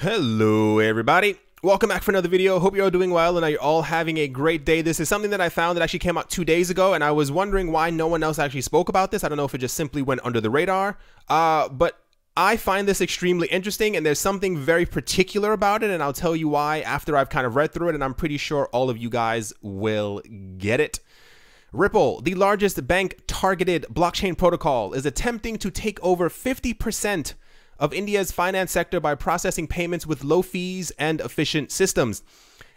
Hello everybody, welcome back for another video. Hope you're all doing well and you're all having a great day. This is something that I found that actually came out 2 days ago, and I was wondering why no one else actually spoke about this. I don't know if it just simply went under the radar, but I find this extremely interesting, and there's something very particular about it, and I'll tell you why after I've kind of read through it, and I'm pretty sure all of you guys will get it. Ripple, the largest bank-targeted blockchain protocol, is attempting to take over 50% of India's finance sector by processing payments with low fees and efficient systems.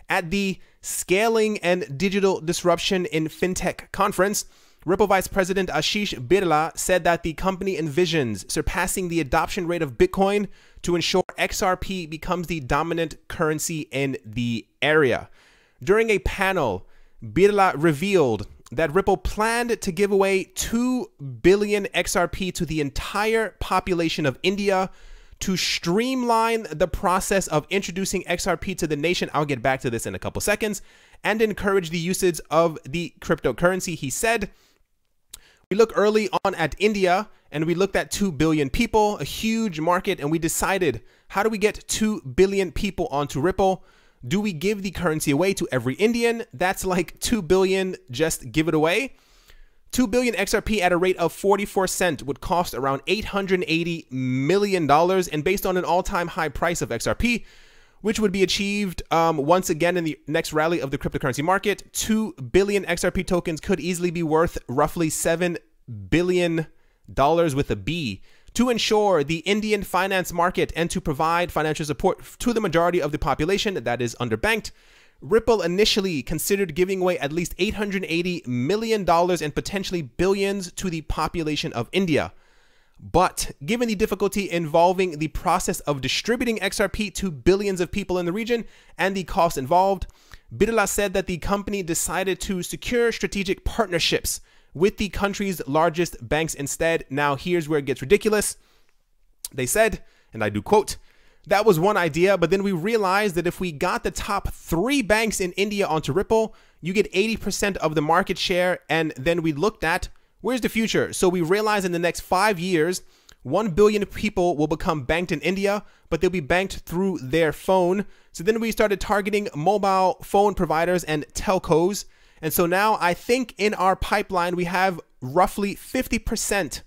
At the Scaling and Digital Disruption in FinTech conference, Ripple Vice President Ashish Birla said that the company envisions surpassing the adoption rate of Bitcoin to ensure XRP becomes the dominant currency in the area. During a panel, Birla revealed that Ripple planned to give away 2 billion XRP to the entire population of India to streamline the process of introducing XRP to the nation. I'll get back to this in a couple seconds, and encourage the usage of the cryptocurrency. He said, "We look early on at India and we looked at 2 billion people, a huge market, and we decided, how do we get 2 billion people onto Ripple? Do we give the currency away to every Indian? That's like 2 billion, just give it away." 2 billion XRP at a rate of 44 cents would cost around $880 million, and based on an all-time high price of XRP, which would be achieved once again in the next rally of the cryptocurrency market, 2 billion XRP tokens could easily be worth roughly $7 billion with a B. To ensure the Indian finance market and to provide financial support to the majority of the population that is underbanked, Ripple initially considered giving away at least $880 million and potentially billions to the population of India. But given the difficulty involving the process of distributing XRP to billions of people in the region and the cost involved, Birla said that the company decided to secure strategic partnerships with the country's largest banks instead. Now, here's where it gets ridiculous. They said, and I do quote, "That was one idea, but then we realized that if we got the top 3 banks in India onto Ripple, you get 80% of the market share, and then we looked at, where's the future? So we realized in the next 5 years, 1 billion people will become banked in India, but they'll be banked through their phone. So then we started targeting mobile phone providers and telcos. And so now I think in our pipeline, we have roughly 50%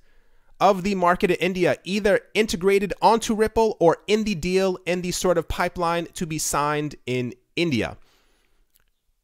of the market in India either integrated onto Ripple or in the deal, in the sort of pipeline to be signed in India."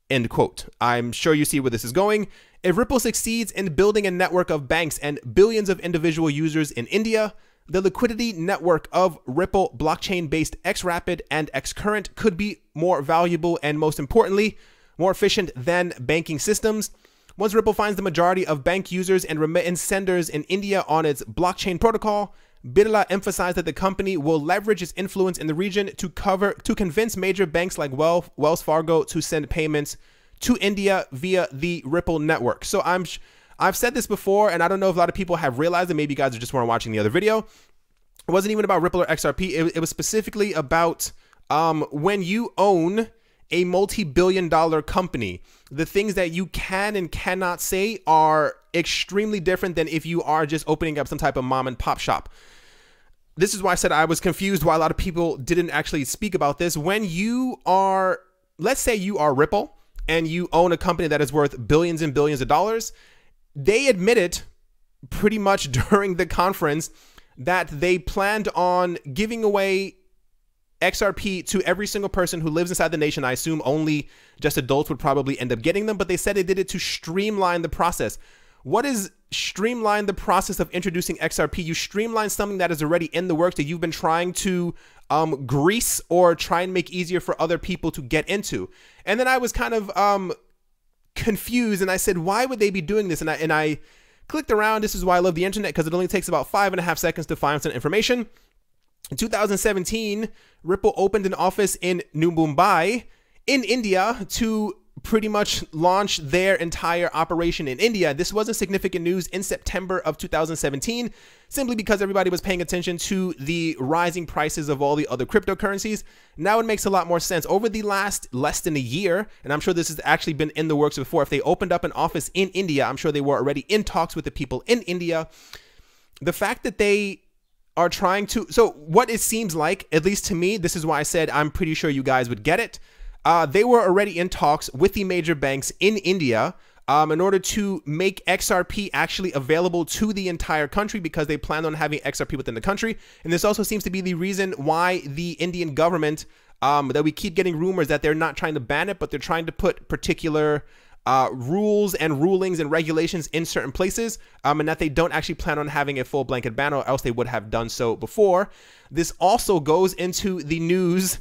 End quote. I'm sure you see where this is going. If Ripple succeeds in building a network of banks and billions of individual users in India, the liquidity network of Ripple blockchain-based XRapid and XCurrent could be more valuable and, most importantly, more efficient than banking systems. Once Ripple finds the majority of bank users and remittance senders in India on its blockchain protocol, Birla emphasized that the company will leverage its influence in the region to convince major banks like Wells Fargo to send payments to India via the Ripple network. So I've said this before, and I don't know if a lot of people have realized it. Maybe you guys just weren't watching the other video. It wasn't even about Ripple or XRP. It was specifically about when you own a multi-billion-dollar company, the things that you can and cannot say are extremely different than if you are just opening up some type of mom and pop shop. This is why I said I was confused why a lot of people didn't actually speak about this. When you are, let's say you are Ripple and you own a company that is worth billions and billions of dollars, they admitted pretty much during the conference that they planned on giving away XRP to every single person who lives inside the nation. I assume only just adults would probably end up getting them, but they said they did it to streamline the process. What is streamline the process of introducing XRP? You streamline something that is already in the works that you've been trying to grease or try and make easier for other people to get into. And then I was kind of confused, and I said, why would they be doing this? And I clicked around. This is why I love the internet, because it only takes about 5.5 seconds to find some information. In 2017, Ripple opened an office in New Mumbai in India to pretty much launch their entire operation in India. This wasn't significant news in September of 2017, simply because everybody was paying attention to the rising prices of all the other cryptocurrencies. Now it makes a lot more sense. Over the last less than a year, and I'm sure this has actually been in the works before, if they opened up an office in India, I'm sure they were already in talks with the people in India. The fact that they are trying to, so what it seems like, at least to me, this is why I said I'm pretty sure you guys would get it. They were already in talks with the major banks in India in order to make XRP actually available to the entire country, because they plan on having XRP within the country. And this also seems to be the reason why the Indian government, that we keep getting rumors that they're not trying to ban it, but they're trying to put particular rules and rulings and regulations in certain places, and that they don't actually plan on having a full blanket ban, or else they would have done so before. This also goes into the news.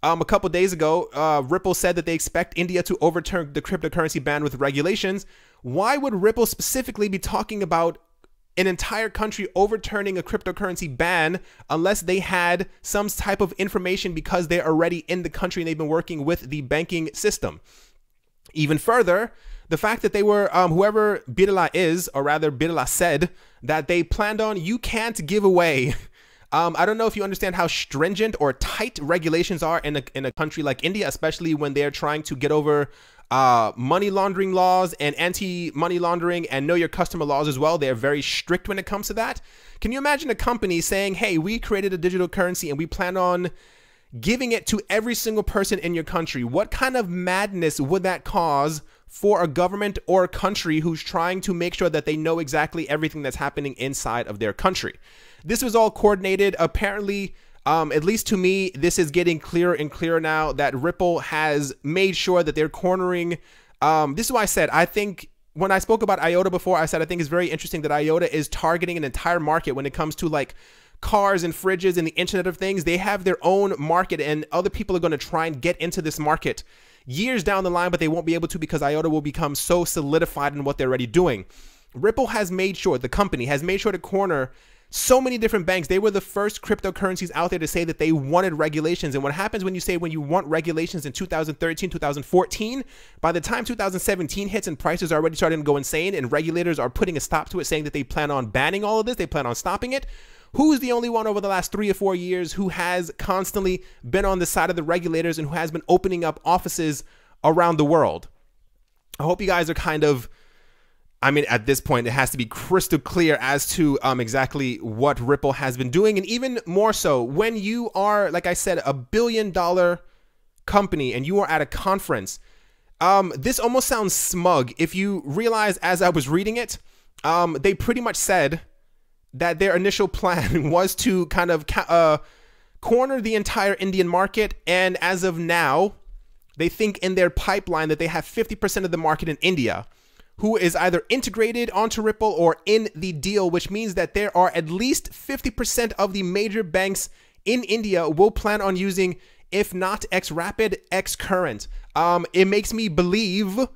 A couple days ago, Ripple said that they expect India to overturn the cryptocurrency ban with regulations. Why would Ripple specifically be talking about an entire country overturning a cryptocurrency ban unless they had some type of information, because they're already in the country and they've been working with the banking system? Even further, the fact that they were, whoever Birla is, or rather Birla said that they planned on, you can't give away. I don't know if you understand how stringent or tight regulations are in a country like India, especially when they're trying to get over money laundering laws and anti-money laundering and know your customer laws as well. They're very strict when it comes to that. Can you imagine a company saying, hey, we created a digital currency and we plan on giving it to every single person in your country? What kind of madness would that cause for a government or a country who's trying to make sure that they know exactly everything that's happening inside of their country? This was all coordinated. Apparently, at least to me, this is getting clearer and clearer now that Ripple has made sure that they're cornering. This is why I said, I think when I spoke about IOTA before, I said I think it's very interesting that IOTA is targeting an entire market when it comes to like cars and fridges and the Internet of Things. They have their own market, and other people are going to try and get into this market years down the line, but they won't be able to, because IOTA will become so solidified in what they're already doing. Ripple has made sure, the company has made sure to corner so many different banks. They were the first cryptocurrencies out there to say that they wanted regulations. And what happens when you say when you want regulations in 2013, 2014, by the time 2017 hits and prices are already starting to go insane and regulators are putting a stop to it, saying that they plan on banning all of this, they plan on stopping it, who's the only one over the last 3 or 4 years who has constantly been on the side of the regulators and who has been opening up offices around the world? I hope you guys are kind of, I mean, at this point, it has to be crystal clear as to exactly what Ripple has been doing. And even more so, when you are, like I said, $1 billion company and you are at a conference, this almost sounds smug. If you realize, as I was reading it, they pretty much said that their initial plan was to kind of corner the entire Indian market. And as of now, they think in their pipeline that they have 50% of the market in India who is either integrated onto Ripple or in the deal, which means that there are at least 50% of the major banks in India will plan on using, if not XRapid, XCurrent. It makes me believe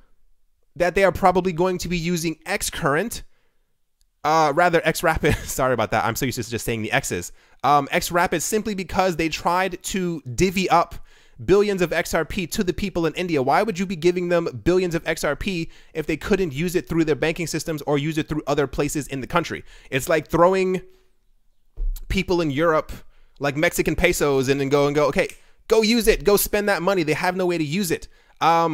that they are probably going to be using XCurrent, rather XRapid. Sorry about that. I'm so used to just saying the X's. XRapid, simply because they tried to divvy up billions of XRP to the people in India. Why would you be giving them billions of XRP if they couldn't use it through their banking systems or use it through other places in the country? It's like throwing people in Europe like Mexican pesos and then go, okay, go use it, go spend that money. They have no way to use it. I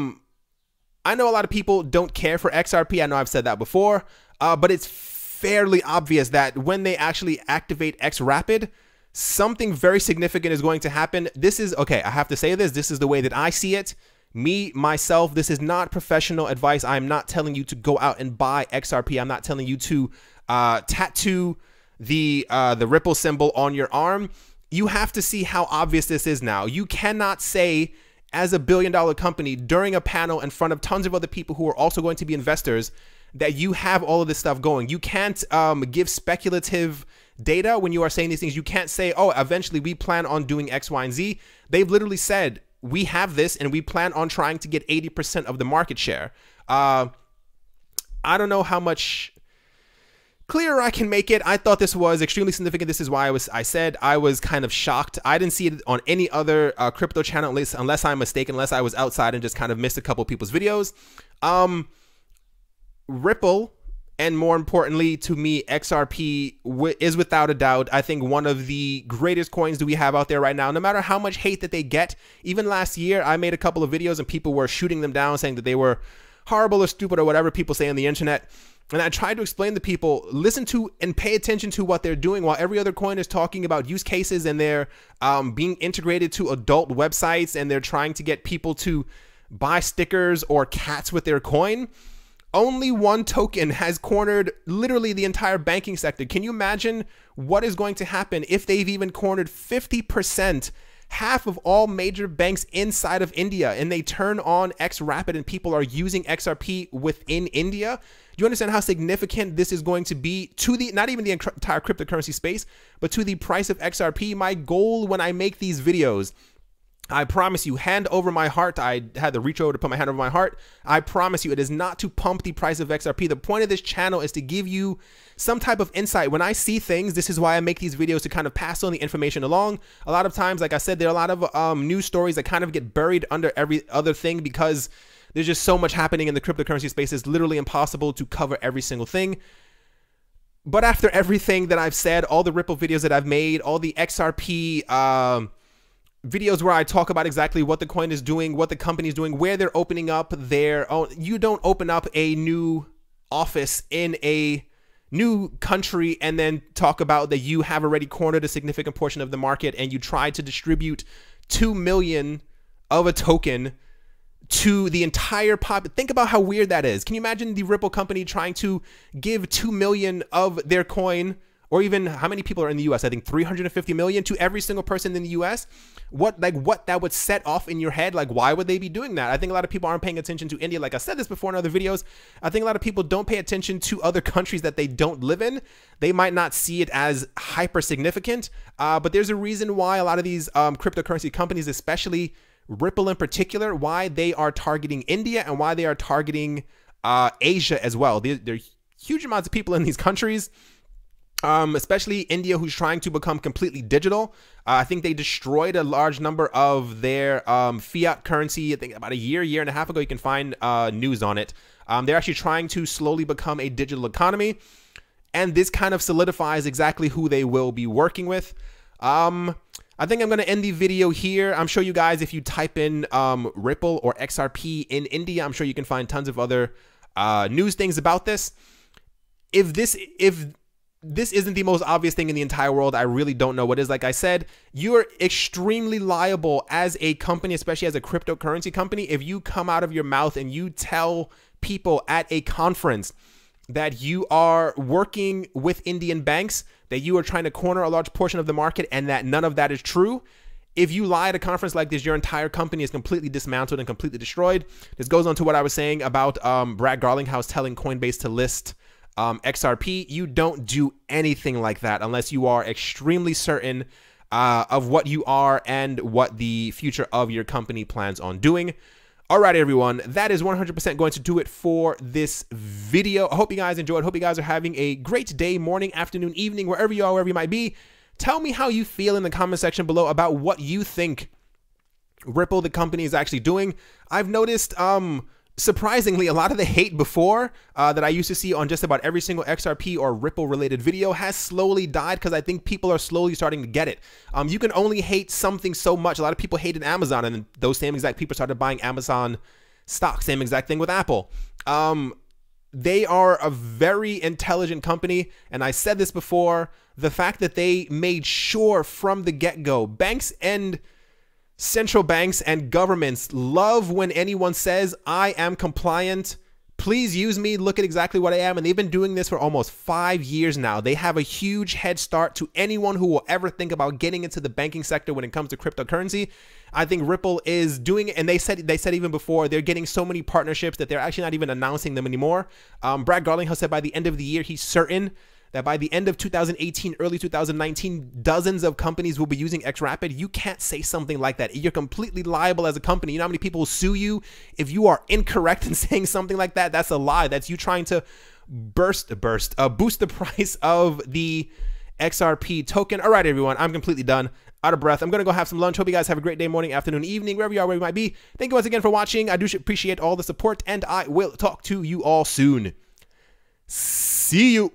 know a lot of people don't care for XRP. I know I've said that before, but it's fairly obvious that when they actually activate XRapid, something very significant is going to happen. This is, okay, I have to say this. This is the way that I see it. Me, myself, this is not professional advice. I'm not telling you to go out and buy XRP. I'm not telling you to tattoo the Ripple symbol on your arm. You have to see how obvious this is now. You cannot say, as a billion-dollar company, during a panel in front of tons of other people who are also going to be investors, that you have all of this stuff going. You can't give speculative data when you are saying these things. You can't say, oh, eventually we plan on doing X, Y, and Z. They've literally said, we have this and we plan on trying to get 80% of the market share. I don't know how much clearer I can make it. I thought this was extremely significant. This is why I said I was kind of shocked. I didn't see it on any other crypto channel, unless I'm mistaken, unless I was outside and just kind of missed a couple people's videos. Ripple, and more importantly to me, XRP is without a doubt, I think, one of the greatest coins that we have out there right now. No matter how much hate that they get, even last year, I made a couple of videos and people were shooting them down, saying that they were horrible or stupid or whatever people say on the internet. And I tried to explain to people, listen to and pay attention to what they're doing. While every other coin is talking about use cases and they're being integrated to adult websites and they're trying to get people to buy stickers or cats with their coin, only one token has cornered literally the entire banking sector. Can you imagine what is going to happen if they've even cornered 50%, half of all major banks inside of India, and they turn on XRapid and people are using XRP within India? Do you understand how significant this is going to be to the, not even the entire cryptocurrency space, but to the price of XRP? My goal when I make these videos, I promise you, hand over my heart, I had to reach over to put my hand over my heart. I promise you, it is not to pump the price of XRP. The point of this channel is to give you some type of insight. When I see things, this is why I make these videos, to kind of pass on the information along. A lot of times, like I said, there are a lot of news stories that kind of get buried under every other thing because there's just so much happening in the cryptocurrency space. It's literally impossible to cover every single thing. But after everything that I've said, all the Ripple videos that I've made, all the XRP videos where I talk about exactly what the coin is doing, what the company is doing, where they're opening up their own. You don't open up a new office in a new country and then talk about that you have already cornered a significant portion of the market and you try to distribute 2 million of a token to the entire pop. Think about how weird that is. Can you imagine the Ripple company trying to give 2 million of their coin, or even how many people are in the US? I think 350 million to every single person in the US. What that would set off in your head? Like, why would they be doing that? I think a lot of people aren't paying attention to India. Like I said this before in other videos, I think a lot of people don't pay attention to other countries that they don't live in. They might not see it as hyper significant, but there's a reason why a lot of these cryptocurrency companies, especially Ripple in particular, why they are targeting India and why they are targeting Asia as well. There are huge amounts of people in these countries, especially India, who's trying to become completely digital. I think they destroyed a large number of their fiat currency. I think about a year and a half ago. You can find news on it. They're actually trying to slowly become a digital economy, and this kind of solidifies exactly who they will be working with. I think I'm going to end the video here. I'm sure you guys, if you type in Ripple or XRP in India, I'm sure you can find tons of other news things about this. If this isn't the most obvious thing in the entire world, I really don't know what is. Like I said, you're extremely liable as a company, especially as a cryptocurrency company, if you come out of your mouth and you tell people at a conference that you are working with Indian banks, that you are trying to corner a large portion of the market, and that none of that is true. If you lie at a conference like this, your entire company is completely dismantled and completely destroyed. This goes on to what I was saying about Brad Garlinghouse telling Coinbase to list XRP. You don't do anything like that unless you are extremely certain of what you are and what the future of your company plans on doing. All right, everyone, that is 100% going to do it for this video. I hope you guys enjoyed. Hope you guys are having a great day, morning, afternoon, evening, wherever you are, wherever you might be. Tell me how you feel in the comment section below about what you think Ripple, the company, is actually doing. I've noticed, surprisingly, a lot of the hate before that I used to see on just about every single XRP or Ripple related video has slowly died, because I think people are slowly starting to get it. You can only hate something so much. A lot of people hated Amazon, and those same exact people started buying Amazon stock. Same exact thing with Apple. They are a very intelligent company, and I said this before, the fact that they made sure from the get-go, banks and central banks and governments love when anyone says, I am compliant, please use me, look at exactly what I am. And they've been doing this for almost 5 years now. They have a huge head start to anyone who will ever think about getting into the banking sector when it comes to cryptocurrency. I think Ripple is doing it, and they said even before, they're getting so many partnerships that they're actually not even announcing them anymore. Brad Garlinghouse said by the end of the year, he's certain that by the end of 2018, early 2019, dozens of companies will be using XRapid. You can't say something like that. You're completely liable as a company. You know how many people will sue you if you are incorrect in saying something like that? That's a lie. That's you trying to boost the price of the XRP token. All right, everyone, I'm completely done, out of breath. I'm going to go have some lunch. Hope you guys have a great day, morning, afternoon, evening, wherever you are, wherever you might be. Thank you once again for watching. I do appreciate all the support, and I will talk to you all soon. See you.